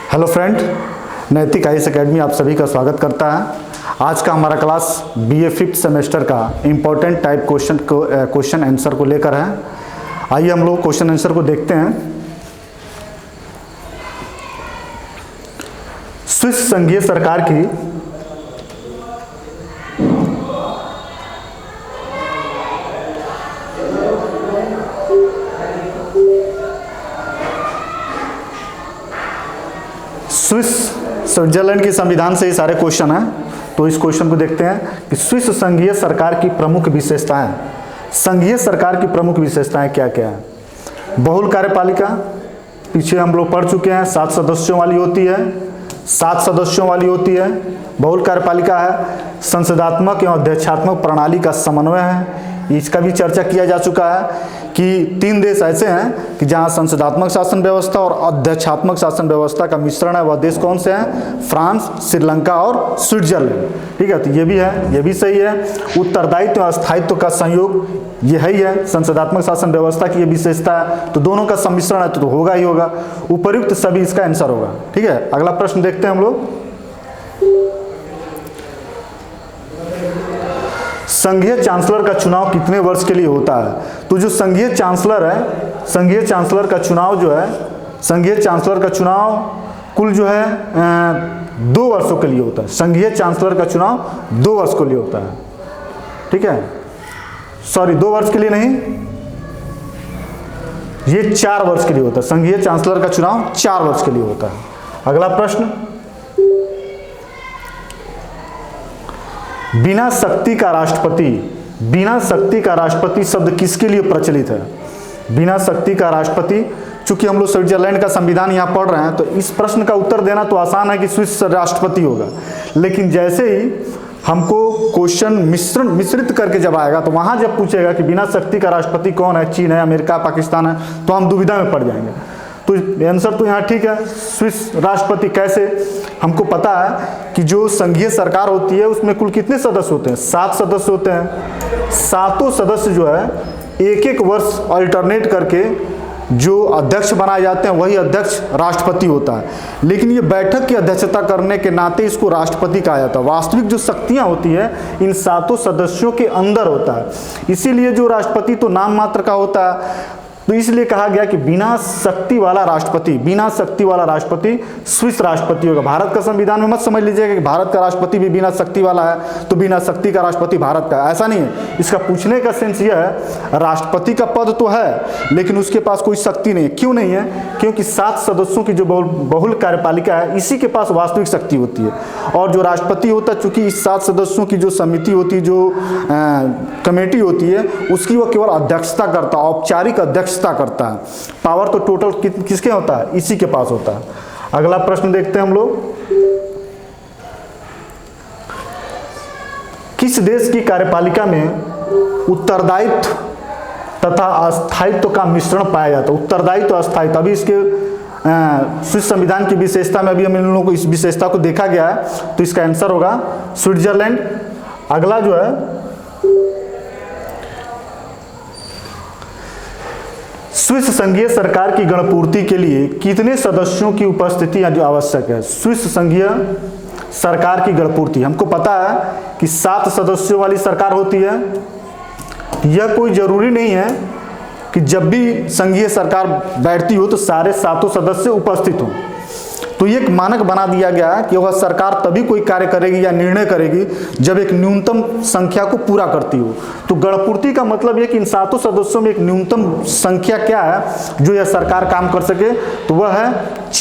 Hello friend, नैतिक IAS academy आप सभी का स्वागत करता है। आज का हमारा क्लास बीए 5th सेमेस्टर का इम्पोर्टेंट टाइप क्वेश्चन आंसर को लेकर है। आइए हम लोग क्वेश्चन आंसर को देखते हैं। स्विस संघीय सरकार की स्विट्जरलैंड की संविधान से ही सारे क्वेश्चन हैं, तो इस क्वेश्चन को देखते हैं कि स्विस संघीय सरकार की प्रमुख विशेषताएं। संघीय सरकार की प्रमुख विशेषताएं क्या क्या है? बहुल कार्यपालिका, पीछे हम लोग पढ़ चुके हैं, 7 सदस्यों वाली होती है, 7 सदस्यों वाली होती है, बहुल कार्यपालिका है। संसदात्मक एवं अध्यक्षात्मक प्रणाली का समन्वय है, इसका भी चर्चा किया जा चुका है कि 3 देश ऐसे हैं कि जहां संसदात्मक शासन व्यवस्था और अध्यक्षात्मक शासन व्यवस्था का मिश्रण है। वह देश कौन से हैं? फ्रांस, श्रीलंका और स्विट्जरलैंड। ठीक है, तो ये भी है, ये भी सही है। उत्तरदायित्व और स्थायित्व का संयोग ये है ही है, संसदात्मक शासन व्यवस्था की ये विशेषता है, तो दोनों का सम्मिश्रण है तो होगा ही होगा। उपर्युक्त सभी इसका आंसर होगा। ठीक है, अगला प्रश्न देखते हैं हम लोग। संघीय चांसलर का चुनाव कितने वर्ष के लिए होता है? तो जो संघीय चांसलर है, संघीय चांसलर का चुनाव जो है, संघीय चांसलर का चुनाव कुल जो है 2 वर्षों के लिए होता है। संघीय चांसलर का चुनाव 2 वर्ष के लिए होता है। ठीक है, सॉरी 2 वर्ष के लिए नहीं, ये 4 वर्ष के लिए होता है। संघीय चांसलर का चुनाव 4 वर्ष के लिए होता है। अगला प्रश्न, बिना शक्ति का राष्ट्रपति, बिना शक्ति का राष्ट्रपति शब्द किसके लिए प्रचलित है? बिना शक्ति का राष्ट्रपति, चूंकि हम लोग स्विट्जरलैंड का संविधान यहाँ पढ़ रहे हैं तो इस प्रश्न का उत्तर देना तो आसान है कि स्विस राष्ट्रपति होगा, लेकिन जैसे ही हमको क्वेश्चन मिश्रित करके जब आएगा तो वहां जब पूछेगा कि बिना शक्ति का राष्ट्रपति कौन है, चीन है, अमेरिका, पाकिस्तान है, तो हम दुविधा में पड़ जाएंगे। तो आंसर तो यहाँ ठीक है, स्विस राष्ट्रपति। कैसे? हमको पता है कि जो संघीय सरकार होती है उसमें कुल कितने सदस्य होते हैं? 7 सदस्य होते हैं। 7 सदस्य जो है एक एक वर्ष अल्टरनेट करके जो अध्यक्ष बनाए जाते हैं वही अध्यक्ष राष्ट्रपति होता है। लेकिन ये बैठक की अध्यक्षता करने के नाते इसको राष्ट्रपति कहा जाता है। वास्तविक जो शक्तियां होती है इन 7 सदस्यों के अंदर होता है, इसीलिए जो राष्ट्रपति तो नाम मात्र का होता है। तो इसलिए कहा गया कि बिना शक्ति वाला राष्ट्रपति, बिना शक्ति वाला राष्ट्रपति स्विस राष्ट्रपति होगा। भारत का संविधान में मत समझ लीजिएगा कि भारत का राष्ट्रपति भी बिना शक्ति वाला है तो बिना शक्ति का राष्ट्रपति भारत का, ऐसा नहीं है। इसका पूछने का सेंस यह है, राष्ट्रपति का पद तो है लेकिन उसके पास कोई शक्ति नहीं है। क्यों नहीं है? क्योंकि 7 सदस्यों की जो बहुल कार्यपालिका है इसी के पास वास्तविक शक्ति होती है। और जो राष्ट्रपति होता है, चूंकि इस 7 सदस्यों की जो समिति होती है, जो कमेटी होती है, उसकी वो केवल अध्यक्षता करता है, औपचारिक अध्यक्ष करता है। पावर तो टोटल किसके होता है? इसी के पास होता है। अगला प्रश्न देखते हैं हम लोग। किस देश की कार्यपालिका में उत्तरदायित्व तथा अस्थायित्व का मिश्रण पाया जाता है? उत्तरदायित्व और अस्थायित्व, अभी इसके स्विस संविधान की विशेषता में अभी हम इन लोगों को इस विशेषता को देखा गया है, तो इसका आंसर होगा स्विट्जरलैंड। अगला जो है, स्विस संघीय सरकार की गणपूर्ति के लिए कितने सदस्यों की उपस्थिति जो आवश्यक है? स्विस संघीय सरकार की गणपूर्ति, हमको पता है कि 7 सदस्यों वाली सरकार होती है। यह कोई जरूरी नहीं है कि जब भी संघीय सरकार बैठती हो तो सारे 7 सदस्य उपस्थित हों। तो ये एक मानक बना दिया गया है कि वह सरकार तभी कोई कार्य करेगी या निर्णय करेगी जब एक न्यूनतम संख्या को पूरा करती हो। तो गणपूर्ति का मतलब यह कि इन 7 सदस्यों में एक न्यूनतम संख्या क्या है जो यह सरकार काम कर सके, तो वह है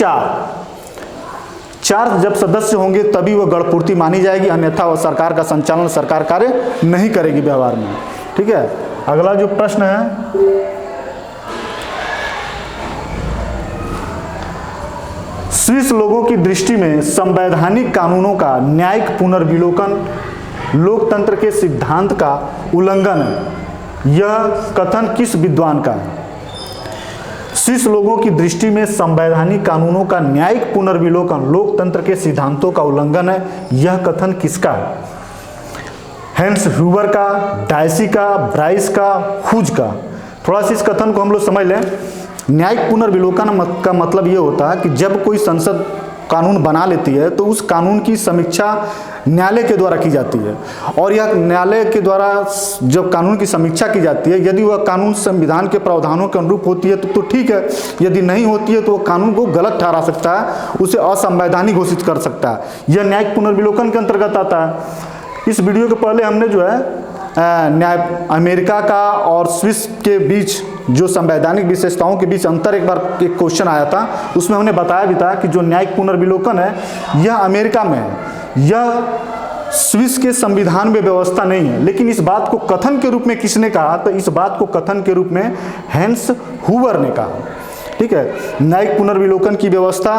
4 जब सदस्य होंगे तभी वह गणपूर्ति मानी जाएगी, अन्यथा वह सरकार का संचालन, सरकार कार्य नहीं करेगी व्यवहार में। ठीक है, अगला जो प्रश्न है, स्विस लोगों की दृष्टि में संवैधानिक कानूनों का न्यायिक पुनर्विलोकन लोकतंत्र के सिद्धांत का उल्लंघन है। यह कथन किस विद्वान का है? स्विस लोगों की दृष्टि में संवैधानिक कानूनों का न्यायिक पुनर्विलोकन लोकतंत्र के सिद्धांतों का उल्लंघन है, यह कथन किसका है? हेंस ह्यूबर का, डायसी का, ब्राइस का, हुज का? थोड़ा सा इस कथन को हम लोग समझ लें। न्यायिक पुनर्विलोकन का मतलब ये होता है कि जब कोई संसद कानून बना लेती है तो उस कानून की समीक्षा न्यायालय के द्वारा की जाती है। और यह न्यायालय के द्वारा जब कानून की समीक्षा की जाती है, यदि वह कानून संविधान के प्रावधानों के अनुरूप होती है तो ठीक है, यदि नहीं होती है तो वह कानून को गलत ठहरा सकता है, उसे असंवैधानिक घोषित कर सकता है। यह न्यायिक पुनर्विलोकन के अंतर्गत आता है। इस वीडियो के पहले हमने जो है न्याय अमेरिका का और स्विस के बीच जो संवैधानिक विशेषताओं के बीच अंतर एक बार एक क्वेश्चन आया था, उसमें हमने बताया भी था कि जो न्यायिक पुनर्विलोकन है यह अमेरिका में है, यह स्विस के संविधान में व्यवस्था नहीं है। लेकिन इस बात को कथन के रूप में किसने कहा, तो इस बात को कथन के रूप में हैंस हूवर ने कहा। ठीक है, न्यायिक पुनर्विलोकन की व्यवस्था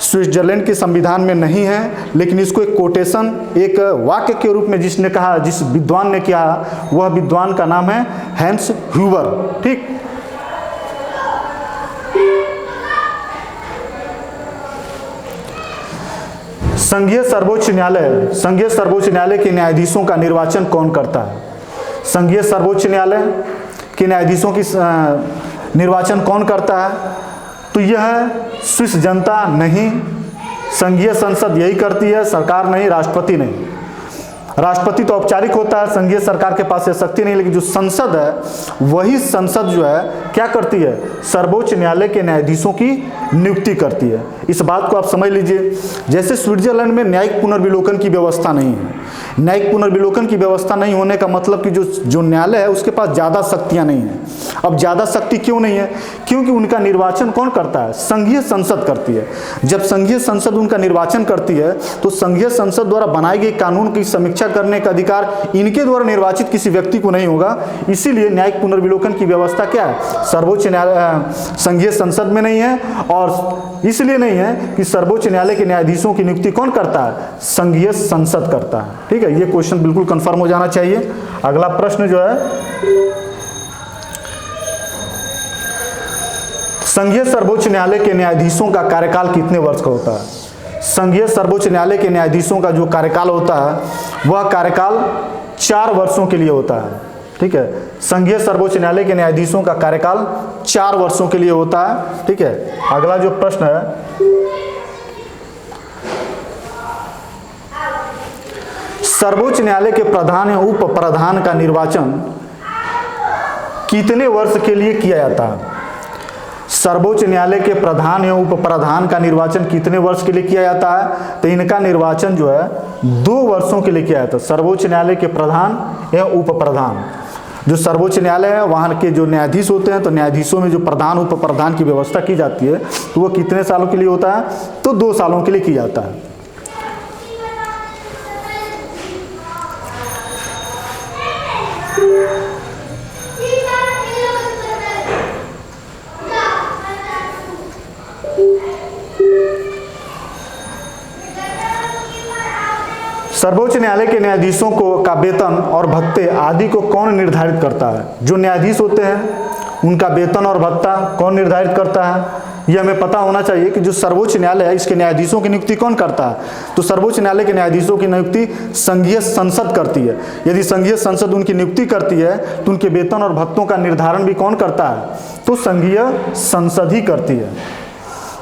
स्विट्जरलैंड के संविधान में नहीं है, लेकिन इसको एक कोटेशन, एक वाक्य के रूप में जिसने कहा, जिस विद्वान ने किया, वह विद्वान का नाम है हैंस हूवर। ठीक, संघीय सर्वोच्च न्यायालय के न्यायाधीशों का निर्वाचन कौन करता है? संघीय सर्वोच्च न्यायालय के न्यायाधीशों की निर्वाचन कौन करता है? तो यह स्विस जनता नहीं, संघीय संसद यही करती है, सरकार नहीं, राष्ट्रपति नहीं। राष्ट्रपति तो औपचारिक होता है, संघीय सरकार के पास यह शक्ति नहीं, लेकिन जो संसद है वही संसद जो है क्या करती है, सर्वोच्च न्यायालय के न्यायाधीशों की नियुक्ति करती है। इस बात को आप समझ लीजिए। जैसे स्विट्जरलैंड में न्यायिक पुनर्विलोकन की व्यवस्था नहीं है, न्यायिक पुनर्विलोकन की व्यवस्था नहीं होने का मतलब कि जो न्यायालय है उसके पास ज़्यादा शक्तियाँ नहीं हैं। अब ज़्यादा शक्ति क्यों नहीं है? क्योंकि उनका निर्वाचन कौन करता है? संघीय संसद करती है। जब संघीय संसद उनका निर्वाचन करती है तो संघीय संसद द्वारा बनाए गए कानून की समीक्षा करने का अधिकार इनके द्वारा निर्वाचित किसी व्यक्ति को नहीं होगा। इसीलिए न्यायिक पुनर्विलोकन की व्यवस्था क्या है? सर्वोच्च न्यायालय संघीय संसद में नहीं है, और इसलिए नहीं है कि सर्वोच्च न्यायालय के न्यायाधीशों की नियुक्ति कौन करता है? संघीय संसद करता है। ठीक है, ये क्वेश्चन बिल्कुल कंफर्म हो जाना चाहिए। अगला प्रश्न जो है, संघीय सर्वोच्च न्यायालय के न्यायाधीशों का कार्यकाल कितने वर्ष का होता है? संघीय सर्वोच्च न्यायालय के न्यायाधीशों का जो कार्यकाल होता है वह कार्यकाल 4 वर्षों के लिए होता है। ठीक है, संघीय सर्वोच्च न्यायालय के न्यायाधीशों का कार्यकाल 4 वर्षों के लिए होता है। ठीक है, अगला जो प्रश्न है, सर्वोच्च न्यायालय के प्रधान या उप प्रधान का निर्वाचन कितने वर्ष के लिए किया जाता है? सर्वोच्च न्यायालय के प्रधान या उप प्रधान का निर्वाचन कितने वर्ष के लिए किया जाता है? तो इनका निर्वाचन जो है 2 वर्षों के लिए किया जाता है। सर्वोच्च न्यायालय के प्रधान या उप प्रधान, जो सर्वोच्च न्यायालय है वहाँ के जो न्यायाधीश होते हैं, तो न्यायाधीशों में जो प्रधान उप प्रधान की व्यवस्था की जाती है तो वो कितने सालों के लिए होता है? तो 2 सालों के लिए की जाता है। सर्वोच्च न्यायालय के न्यायाधीशों का वेतन और भत्ते आदि को कौन निर्धारित करता है? जो न्यायाधीश होते हैं उनका वेतन और भत्ता कौन निर्धारित करता है? ये हमें पता होना चाहिए कि जो सर्वोच्च न्यायालय है इसके न्यायाधीशों की नियुक्ति कौन करता है? तो सर्वोच्च न्यायालय के न्यायाधीशों की नियुक्ति संघीय संसद करती है। यदि संघीय संसद उनकी नियुक्ति करती है तो उनके वेतन और भत्तों का निर्धारण भी कौन करता है? तो संघीय संसद ही करती है।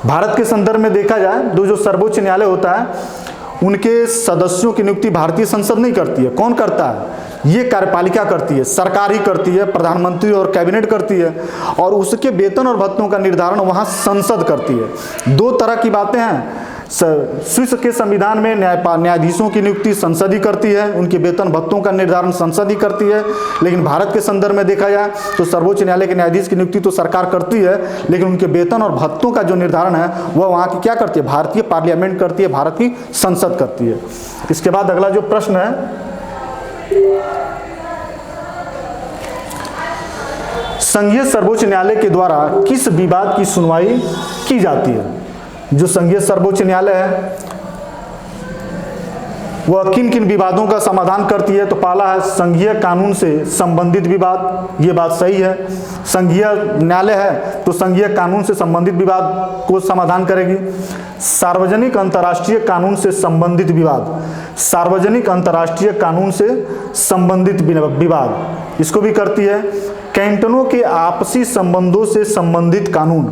भारत के संदर्भ में देखा जाए तो जो सर्वोच्च न्यायालय होता है उनके सदस्यों की नियुक्ति भारतीय संसद नहीं करती है। कौन करता है? ये कार्यपालिका करती है, सरकार ही करती है, प्रधानमंत्री और कैबिनेट करती है, और उसके वेतन और भत्तों का निर्धारण वहाँ संसद करती है। 2 तरह की बातें हैं। स्विस के संविधान में न्यायाधीशों की नियुक्ति संसद ही करती है, उनके वेतन भत्तों का निर्धारण संसद ही करती है। लेकिन भारत के संदर्भ में देखा जाए तो सर्वोच्च न्यायालय के न्यायाधीश की नियुक्ति तो सरकार करती है, लेकिन उनके वेतन और भत्तों का जो निर्धारण है वह वहाँ की क्या करती है? भारतीय पार्लियामेंट करती है, भारत की संसद करती है। इसके बाद अगला जो प्रश्न है, संघीय सर्वोच्च न्यायालय के द्वारा किस विवाद की सुनवाई की जाती है? जो संघीय सर्वोच्च न्यायालय है वह किन किन विवादों का समाधान करती है? तो पहला है संघीय कानून से संबंधित विवाद। ये बात सही है, संघीय न्यायालय है तो संघीय कानून से संबंधित विवाद को समाधान करेगी। सार्वजनिक अंतर्राष्ट्रीय कानून से संबंधित विवाद, सार्वजनिक अंतर्राष्ट्रीय कानून से संबंधित विवाद इसको भी करती है। कैंटनों के आपसी संबंधों से संबंधित कानून,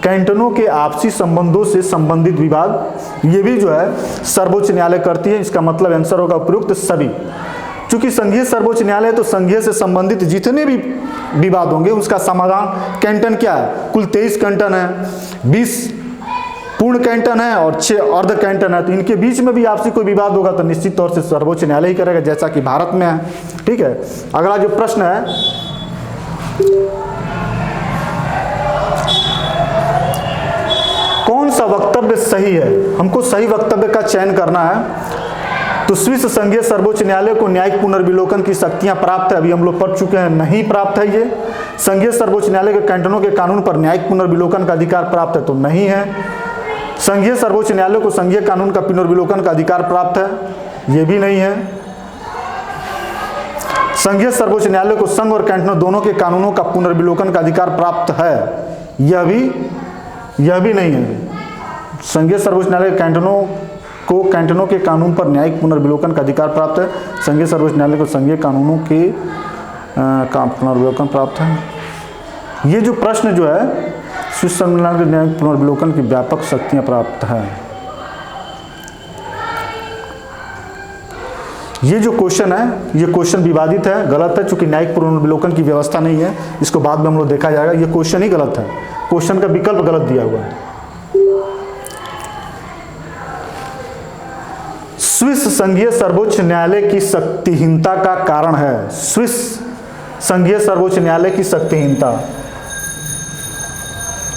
कैंटनों के आपसी संबंधों से संबंधित विवाद, ये भी जो है सर्वोच्च न्यायालय करती है। इसका मतलब आंसर होगा उपयुक्त सभी। चूंकि संघीय सर्वोच्च न्यायालय तो संघीय से संबंधित जितने भी विवाद होंगे उसका समाधान, कैंटन क्या है, कुल 23 कैंटन है, 20 पूर्ण कैंटन है और 6 अर्ध कैंटन है। तो इनके बीच में भी आपसी कोई विवाद होगा तो निश्चित तौर से सर्वोच्च न्यायालय ही करेगा, जैसा कि भारत में है। ठीक है, अगला जो प्रश्न है, कौन सा वक्तव्य सही है? हमको सही वक्तव्य का चयन करना है। तो स्विस संघीय सर्वोच्च न्यायालय को न्यायिक पुनर्विलोकन की शक्तियां प्राप्त है, अभी हम लोग पढ़ चुके हैं, नहीं प्राप्त है। ये संघीय सर्वोच्च न्यायालय के कैंटनों के कानून पर न्यायिक पुनर्विलोकन का अधिकार प्राप्त है, तो नहीं है। संघीय सर्वोच्च न्यायालय को संघीय कानून का पुनर्विलोकन का अधिकार प्राप्त है, ये भी नहीं है। संघीय सर्वोच्च न्यायालय को संघ और कैंटनों दोनों के कानूनों का पुनर्विलोकन का अधिकार प्राप्त है, यह भी नहीं है। संघीय सर्वोच्च न्यायालय कैंटनों के कानून पर न्यायिक पुनर्विलोकन का अधिकार प्राप्त है। संघीय सर्वोच्च न्यायालय को संघीय कानूनों के पुनर्विलोकन प्राप्त है। ये जो प्रश्न जो है, स्विस संविधान के न्यायिक पुनर्विलोकन की व्यापक शक्तियां प्राप्त है, ये जो क्वेश्चन है, ये क्वेश्चन विवादित है, गलत है, चूंकि न्यायिक पुनर्विलोकन की व्यवस्था नहीं है। इसको बाद में हम लोग देखा जाएगा। ये क्वेश्चन ही गलत है, क्वेश्चन का विकल्प गलत दिया हुआ है। स्विस संघीय सर्वोच्च न्यायालय की शक्तिहीनता का कारण है। स्विस संघीय सर्वोच्च न्यायालय की शक्तिहीनता,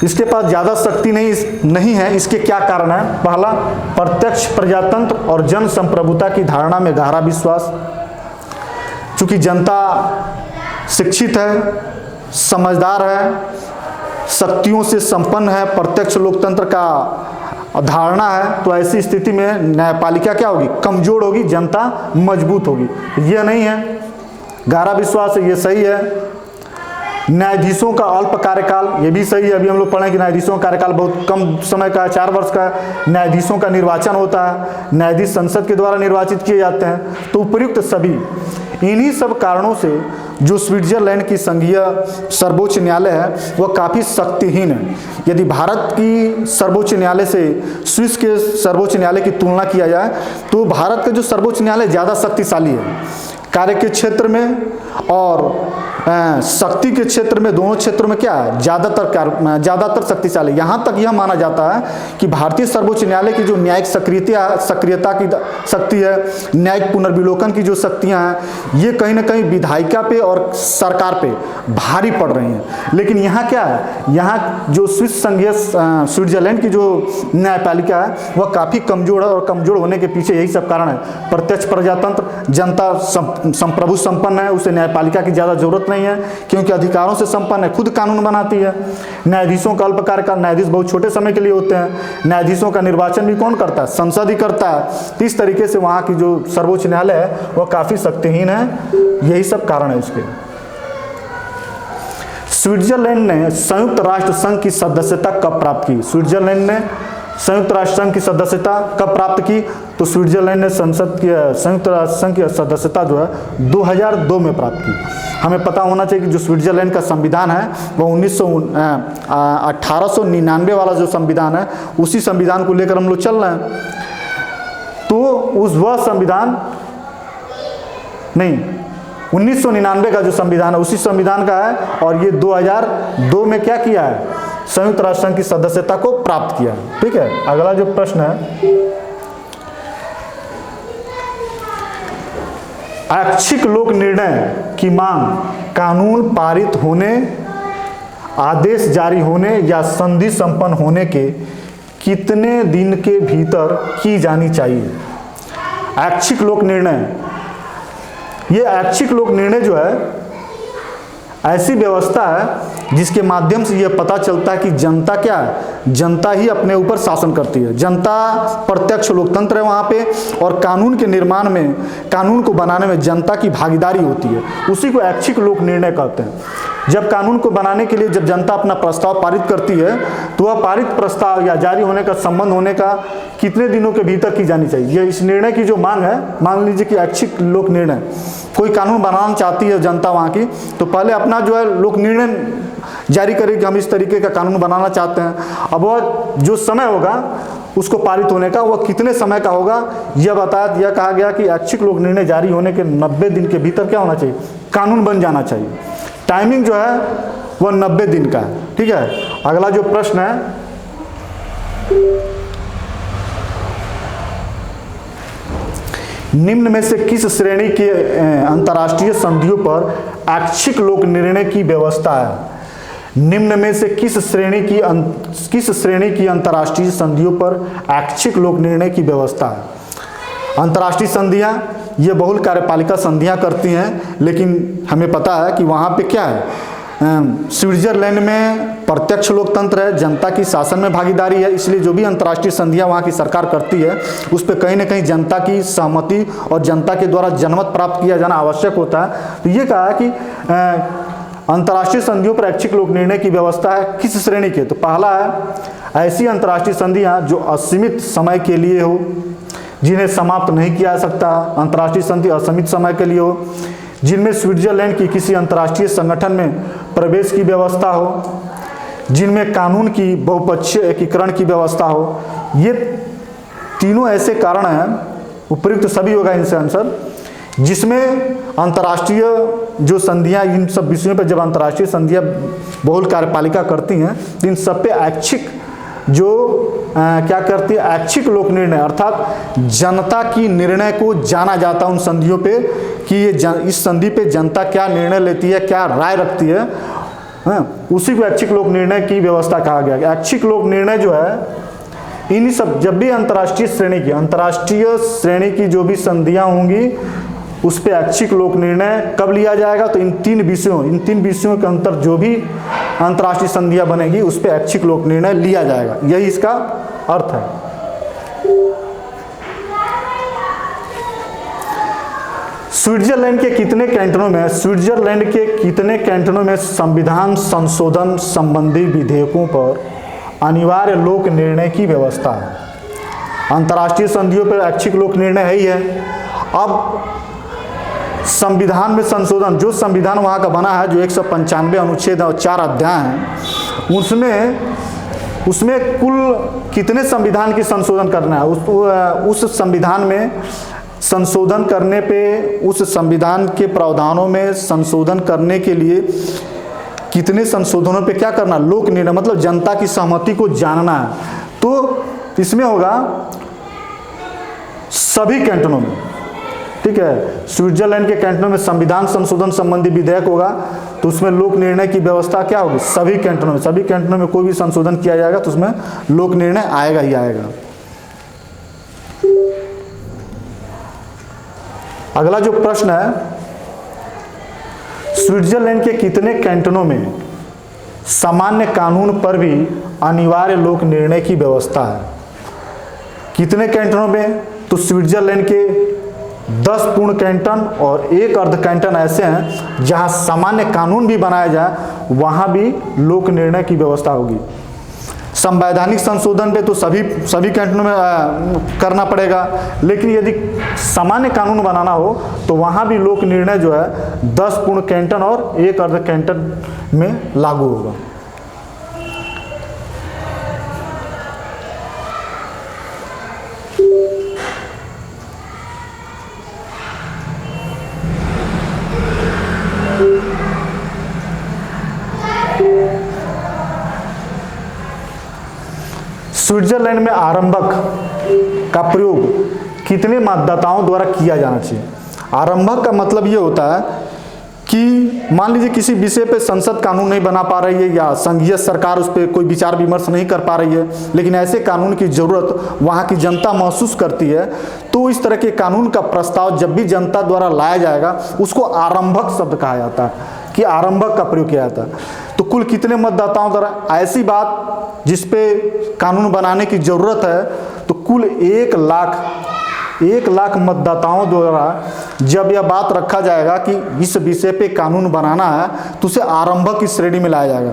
इसके पास ज्यादा शक्ति नहीं है। इसके क्या कारण है? पहला, प्रत्यक्ष प्रजातंत्र और जन संप्रभुता की धारणा में गहरा विश्वास। चूंकि जनता शिक्षित है, समझदार है, शक्तियों से संपन्न है, प्रत्यक्ष लोकतंत्र का धारणा है, तो ऐसी स्थिति में न्यायपालिका क्या होगी? कमजोर होगी, जनता मजबूत होगी। यह नहीं है, गहरा विश्वास है, ये सही है। न्यायाधीशों का अल्प कार्यकाल, ये भी सही है। अभी हम लोग पढ़ें कि न्यायाधीशों का कार्यकाल बहुत कम समय का है, 4 वर्ष का है। न्यायाधीशों का निर्वाचन होता है, न्यायाधीश संसद के द्वारा निर्वाचित किए जाते हैं। तो उपयुक्त सभी, इन्हीं सब कारणों से जो स्विट्जरलैंड की संघीय सर्वोच्च न्यायालय है वह काफ़ी शक्तिहीन है। यदि भारत की सर्वोच्च न्यायालय से स्विस के सर्वोच्च न्यायालय की तुलना किया जाए तो भारत का जो सर्वोच्च न्यायालय ज़्यादा शक्तिशाली है, कार्य के क्षेत्र में और शक्ति के क्षेत्र में, दोनों क्षेत्रों में क्या है? ज़्यादातर शक्तिशाली। यहाँ तक यह माना जाता है कि भारतीय सर्वोच्च न्यायालय की जो न्यायिक सक्रियता की शक्ति है, न्यायिक पुनर्विलोकन की जो शक्तियाँ हैं, ये कहीं ना कहीं विधायिका पे और सरकार पे भारी पड़ रही हैं। लेकिन यहाँ क्या है? यहाँ जो स्विट्जरलैंड की जो न्यायपालिका है वह काफ़ी कमज़ोर है, और कमज़ोर होने के पीछे यही सब कारण है। प्रत्यक्ष प्रजातंत्र, जनता संप्रभु संपन्न है, उसे न्यायपालिका की ज़्यादा जरूरत नहीं है क्योंकि अधिकारों से संपन्न है, खुद कानून बनाती है। न्यायाधीशों का अल्प कार्यकाल, न्यायाधीश बहुत छोटे समय के लिए होते हैं। न्यायाधीशों का निर्वाचन भी कौन करता है? संसद ही करता है। तो इस तरीके से वहाँ की जो सर्वोच्च न्यायालय है वह काफ़ी शक्तिहीन है। यही सब कारण है इसके। स्विट्जरलैंड ने संयुक्त राष्ट्र संघ की सदस्यता कब प्राप्त की? स्विट्जरलैंड ने संयुक्त राष्ट्र संघ की सदस्यता कब प्राप्त की? तो स्विट्जरलैंड ने संयुक्त राष्ट्र संघ की सदस्यता जो है 2002 में प्राप्त की। हमें पता होना चाहिए कि जो स्विट्जरलैंड का संविधान है वह 1899 वाला जो संविधान है, उसी संविधान को लेकर हम लोग चल रहे हैं। तो वह संविधान नहीं, 1999 का जो संविधान है उसी संविधान का है, और ये 2002 में क्या किया है? संयुक्त राष्ट्र संघ की सदस्यता को प्राप्त किया। ठीक है, अगला जो प्रश्न है, ऐच्छिक लोक निर्णय की मांग कानून पारित होने, आदेश जारी होने या संधि संपन्न होने के कितने दिन के भीतर की जानी चाहिए? ऐच्छिक लोक निर्णय, ये ऐच्छिक लोक निर्णय जो है ऐसी व्यवस्था है जिसके माध्यम से यह पता चलता है कि जनता क्या है? जनता ही अपने ऊपर शासन करती है। जनता प्रत्यक्ष लोकतंत्र है वहाँ पे, और कानून के निर्माण में, कानून को बनाने में जनता की भागीदारी होती है। उसी को ऐच्छिक लोक निर्णय कहते हैं। जब कानून को बनाने के लिए जब जनता अपना प्रस्ताव पारित करती है तो वह पारित प्रस्ताव या जारी होने का, संबंध होने का कितने दिनों के भीतर की जानी चाहिए? ये इस निर्णय की जो मांग है, मान लीजिए कि ऐच्छिक लोक निर्णय, कोई कानून बनाना चाहती है जनता वहाँ की, तो पहले अपना जो है लोक निर्णय जारी करे कि हम इस तरीके का कानून बनाना चाहते हैं। अब वह जो समय होगा उसको पारित होने का, वह कितने समय का होगा यह यह कहा गया कि ऐच्छिक लोक निर्णय जारी होने के 90 दिन के भीतर क्या होना चाहिए, कानून बन जाना चाहिए। टाइमिंग जो है वह 90 दिन का है। ठीक है, अगला जो प्रश्न है, निम्न में से किस श्रेणी के अंतर्राष्ट्रीय संधियों पर ऐच्छिक लोक निर्णय की व्यवस्था है? निम्न में से किस श्रेणी की अंतर्राष्ट्रीय संधियों पर ऐच्छिक लोक निर्णय की व्यवस्था है? अंतर्राष्ट्रीय संधियां ये बहुल कार्यपालिका संधियां करती हैं, लेकिन हमें पता है कि वहाँ पे क्या है, स्विट्जरलैंड में प्रत्यक्ष लोकतंत्र है, जनता की शासन में भागीदारी है, इसलिए जो भी अंतर्राष्ट्रीय संधियां वहाँ की सरकार करती है उस पर कहीं ना कहीं जनता की सहमति और जनता के द्वारा जनमत प्राप्त किया जाना आवश्यक होता है। तो ये कहा है कि अंतर्राष्ट्रीय संधियों पर ऐच्छिक लोक निर्णय की व्यवस्था है किस श्रेणी के? तो पहला है ऐसी अंतर्राष्ट्रीय संधियां जो असीमित समय के लिए हो, जिन्हें समाप्त नहीं किया जा सकता। अंतर्राष्ट्रीय संधि असीमित समय के लिए हो, जिनमें स्विट्जरलैंड की किसी अंतर्राष्ट्रीय संगठन में प्रवेश की व्यवस्था हो, जिनमें कानून की बहुपक्षीय एकीकरण की व्यवस्था हो। ये तीनों ऐसे कारण हैं, उपयुक्त सभी होगा इनसे आंसर, जिसमें अंतर्राष्ट्रीय जो संधियां, इन सब विषयों पर जब अंतर्राष्ट्रीय संधियां बहुल कार्यपालिका करती हैं तो इन सब पे ऐच्छिक क्या करती है, ऐच्छिक लोक निर्णय, अर्थात जनता की निर्णय को जाना जाता है उन संधियों पे कि ये इस संधि पे जनता क्या निर्णय लेती है, क्या राय रखती है, उसी को ऐच्छिक लोक निर्णय की व्यवस्था कहा गया। ऐच्छिक लोक निर्णय जो है इन्हीं सब, जब भी अंतर्राष्ट्रीय श्रेणी की जो भी संधियां होंगी उस पे ऐच्छिक लोक निर्णय कब लिया जाएगा? तो इन तीन विषयों के अंतर जो भी अंतर्राष्ट्रीय संधियां बनेगी उस पे ऐच्छिक लोक निर्णय लिया जाएगा, यही इसका अर्थ है। स्विट्जरलैंड के कितने कैंटनों में संविधान संशोधन संबंधी विधेयकों पर अनिवार्य लोक निर्णय की व्यवस्था है? अंतर्राष्ट्रीय संधियों पर ऐच्छिक लोक निर्णय है ही है। अब संविधान में संशोधन, जो संविधान वहाँ का बना है, जो 195 अनुच्छेद और 4 अध्याय हैं, उसमें कुल कितने संविधान की संशोधन करना है? उस संविधान में संशोधन करने पे, उस संविधान के प्रावधानों में संशोधन करने के लिए कितने संशोधनों पे क्या करना? लोक निर्णय, मतलब जनता की सहमति को जानना है। तो इसमें होगा सभी कैंटनों में। ठीक है, स्विट्जरलैंड के कैंटनों में संविधान संशोधन संबंधी विधेयक होगा तो उसमें लोक निर्णय की व्यवस्था क्या होगी? सभी कैंटनों में कोई भी संशोधन किया जाएगा तो उसमें लोक निर्णय आएगा ही आएगा। अगला जो प्रश्न है, स्विट्जरलैंड के कितने कैंटनों में सामान्य कानून पर भी अनिवार्य लोक निर्णय की व्यवस्था है? कितने कैंटनों में? तो स्विट्जरलैंड के 10 पूर्ण कैंटन और 1 अर्ध कैंटन ऐसे हैं जहां सामान्य कानून भी बनाया जाए, वहां भी लोक निर्णय की व्यवस्था होगी। संवैधानिक संशोधन पे तो सभी कैंटनों में करना पड़ेगा, लेकिन यदि सामान्य कानून बनाना हो तो वहां भी लोक निर्णय जो है 10 पूर्ण कैंटन और 1 अर्ध कैंटन में लागू होगा। स्विट्जरलैंड में आरंभक का प्रयोग कितने मतदाताओं द्वारा किया जाना चाहिए? आरंभक का मतलब ये होता है कि मान लीजिए किसी विषय पे संसद कानून नहीं बना पा रही है या संघीय सरकार उस पर कोई विचार विमर्श नहीं कर पा रही है, लेकिन ऐसे कानून की जरूरत वहाँ की जनता महसूस करती है, तो इस तरह के कानून का प्रस्ताव जब भी जनता द्वारा लाया जाएगा उसको आरंभक शब्द कहा जाता है, कि आरंभक का प्रयोग किया जाता है। तो कुल कितने मतदाताओं द्वारा? ऐसी बात जिस पे कानून बनाने की जरूरत है तो कुल 1 लाख मतदाताओं द्वारा जब यह बात रखा जाएगा कि इस विषय पे कानून बनाना है तो उसे आरंभक की श्रेणी में लाया जाएगा।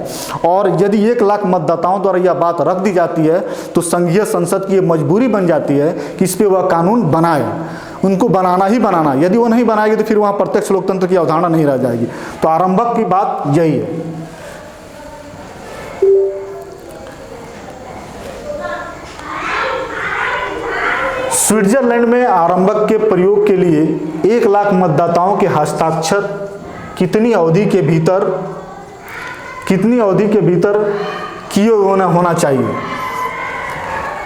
और यदि 1 लाख मतदाताओं द्वारा यह बात रख दी जाती है तो संघीय संसद की मजबूरी बन जाती है कि इस पे वह कानून बनाए, उनको बनाना ही बनाना। यदि वो नहीं बनाएगी तो फिर वहाँ प्रत्यक्ष लोकतंत्र की अवधारणा नहीं रह जाएगी। तो आरंभक की बात यही है। स्विट्जरलैंड में आरंभक के प्रयोग के लिए 1 लाख मतदाताओं के हस्ताक्षर कितनी अवधि के भीतर किए होना चाहिए।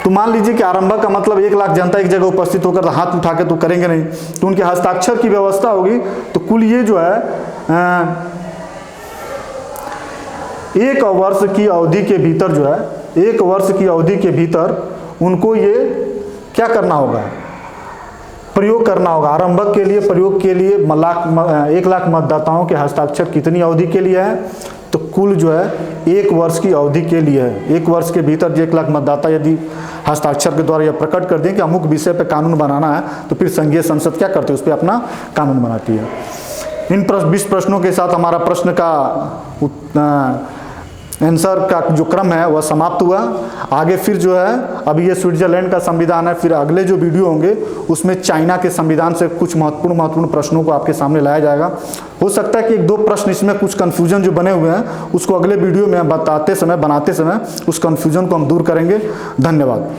तो मान लीजिए कि आरंभक का मतलब 1 लाख जनता एक जगह उपस्थित होकर हाथ उठा के तो करेंगे नहीं, तो उनके हस्ताक्षर की व्यवस्था होगी। तो कुल ये जो है 1 वर्ष की अवधि के भीतर जो है 1 वर्ष की अवधि के भीतर उनको ये क्या करना होगा, प्रयोग करना होगा। आरंभक के लिए प्रयोग के लिए 1 लाख मतदाताओं के हस्ताक्षर कितनी अवधि के लिए है, तो कुल जो है 1 वर्ष की अवधि के लिए है। 1 वर्ष के भीतर 1 लाख मतदाता यदि हस्ताक्षर के द्वारा यह प्रकट कर दें कि अमुक विषय पर कानून बनाना है, तो फिर संघीय संसद क्या करती है, उस पर अपना कानून बनाती है। इन 20 प्रश्नों के साथ हमारा प्रश्न का आंसर का जो क्रम है वह समाप्त हुआ। आगे फिर जो है अभी ये स्विट्जरलैंड का संविधान है, फिर अगले जो वीडियो होंगे उसमें चाइना के संविधान से कुछ महत्वपूर्ण प्रश्नों को आपके सामने लाया जाएगा। हो सकता है कि 1-2 प्रश्न इसमें कुछ कन्फ्यूजन जो बने हुए हैं उसको अगले वीडियो में बनाते समय उस कन्फ्यूजन को हम दूर करेंगे। धन्यवाद।